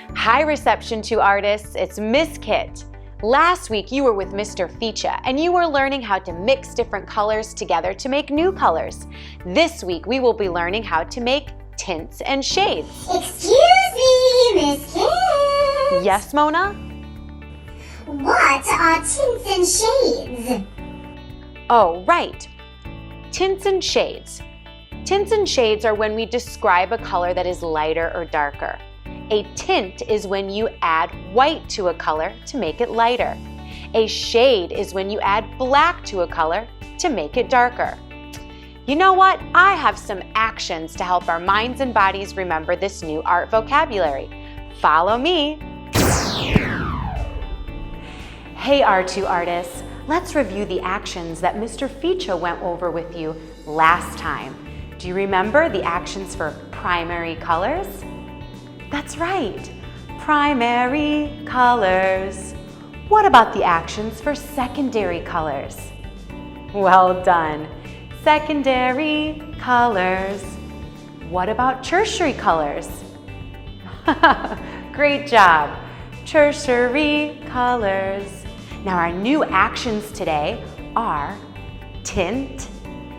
Hi Reception2 artists, it's Miss Kit. Last week you were with Mr. Feacha and you were learning how to mix different colors together to make new colors. This week we will be learning how to make tints and shades. Excuse me, Miss Kit. Yes, Mona? What are tints and shades? Oh, right. Tints and shades. Tints and shades are when we describe a color that is lighter or darker. A tint is when you add white to a color to make it lighter. A shade is when you add black to a color to make it darker. You know what? I have some actions to help our minds and bodies remember this new art vocabulary. Follow me. Hey R2 artists, let's review the actions that Mr. Feacha went over with you last time. Do you remember the actions for primary colors? That's right, primary colors. What about the actions for secondary colors? Well done, secondary colors. What about tertiary colors? Great job, tertiary colors. Now our new actions today are tint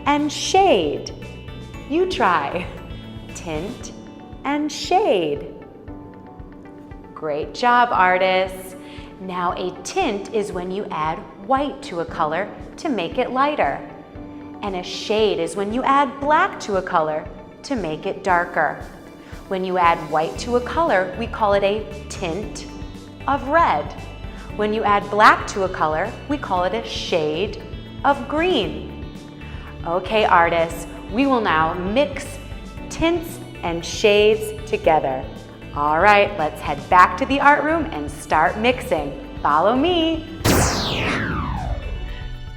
and shade. You try, tint and shade. Great job, artists. Now a tint is when you add white to a color to make it lighter. And a shade is when you add black to a color to make it darker. When you add white to a color, we call it a tint of red. When you add black to a color, we call it a shade of green. Okay, artists, we will now mix tints and shades together. All right, let's head back to the art room and start mixing. Follow me.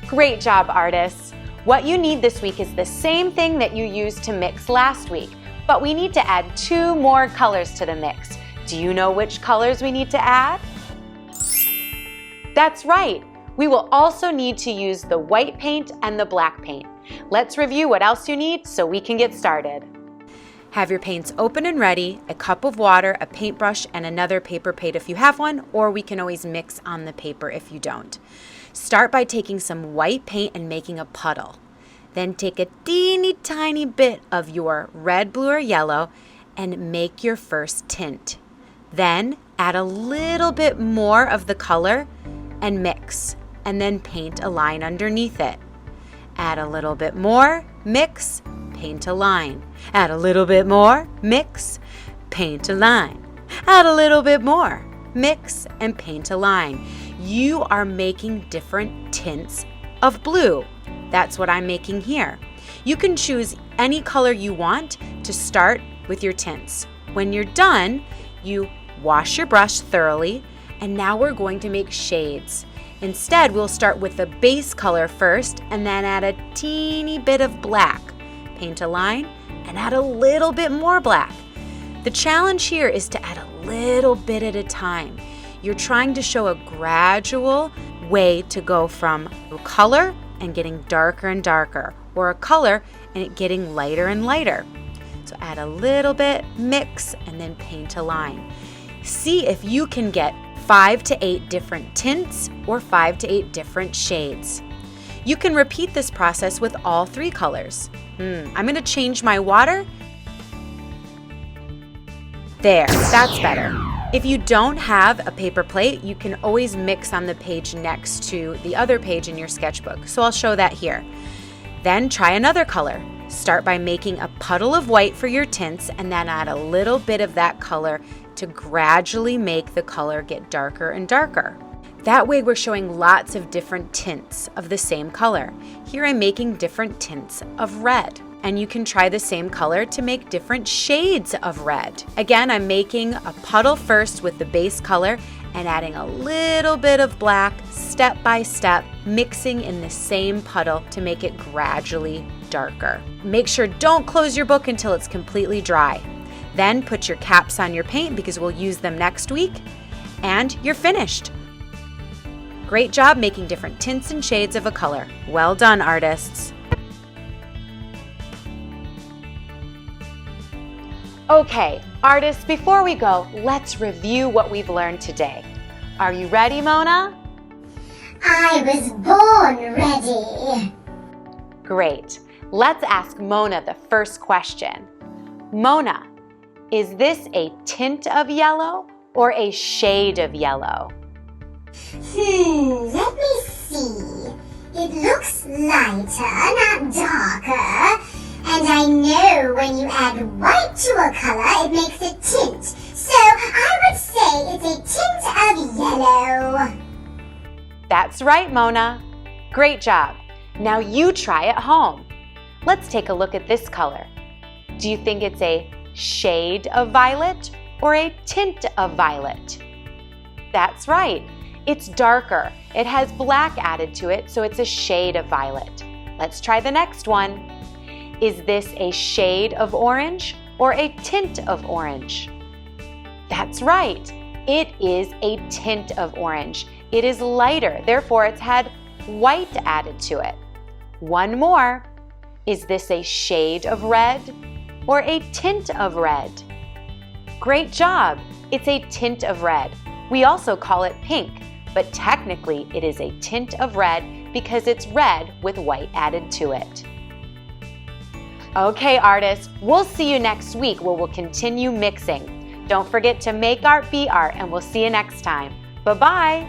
Great job, artists. What you need this week is the same thing that you used to mix last week, but we need to add 2 more colors to the mix. Do you know which colors we need to add? That's right. We will also need to use the white paint and the black paint. Let's review what else you need so we can get started. Have your paints open and ready, a cup of water, a paintbrush, and another paper plate if you have one, or we can always mix on the paper if you don't. Start by taking some white paint and making a puddle. Then take a teeny tiny bit of your red, blue, or yellow and make your first tint. Then add a little bit more of the color and mix, and then paint a line underneath it. Add a little bit more, mix, paint a line. Add a little bit more, mix, paint a line. Add a little bit more, mix, and paint a line. You are making different tints of blue. That's what I'm making here. You can choose any color you want to start with your tints. When you're done, you wash your brush thoroughly, and now we're going to make shades. Instead, we'll start with the base color first and then add a teeny bit of black. Paint a line and add a little bit more black. The challenge here is to add a little bit at a time. You're trying to show a gradual way to go from a color and getting darker and darker, or a color and it getting lighter and lighter. So add a little bit, mix, and then paint a line. See if you can get 5 to 8 different tints or 5 to 8 different shades. You can repeat this process with all 3 colors. I'm going to change my water. There, that's better. If you don't have a paper plate, you can always mix on the page next to the other page in your sketchbook. So I'll show that here. Then try another color. Start by making a puddle of white for your tints and then add a little bit of that color to gradually make the color get darker and darker. That way we're showing lots of different tints of the same color. Here I'm making different tints of red. And you can try the same color to make different shades of red. Again, I'm making a puddle first with the base color and adding a little bit of black step by step, mixing in the same puddle to make it gradually darker. Make sure don't close your book until it's completely dry. Then put your caps on your paint because we'll use them next week, and you're finished. Great job making different tints and shades of a color. Well done, artists. Okay, Artists, before we go, let's review what we've learned today. Are you ready, Mona? I was born ready. Great. Let's ask Mona the first question. Mona, is this a tint of yellow or a shade of yellow? Let me see. It looks lighter, not darker. And I know when you add white to a color, it makes a tint. So I would say it's a tint of yellow. That's right, Mona. Great job. Now you try at home. Let's take a look at this color. Do you think it's a shade of violet or a tint of violet? That's right. It's darker. It has black added to it, so it's a shade of violet. Let's try the next one. Is this a shade of orange or a tint of orange? That's right. It is a tint of orange. It is lighter, therefore it's had white added to it. One more. Is this a shade of red or a tint of red? Great job. It's a tint of red. We also call it pink, but technically it is a tint of red because it's red with white added to it. Okay, artists, we'll see you next week where we'll continue mixing. Don't forget to make art, be art, and we'll see you next time. Bye-bye.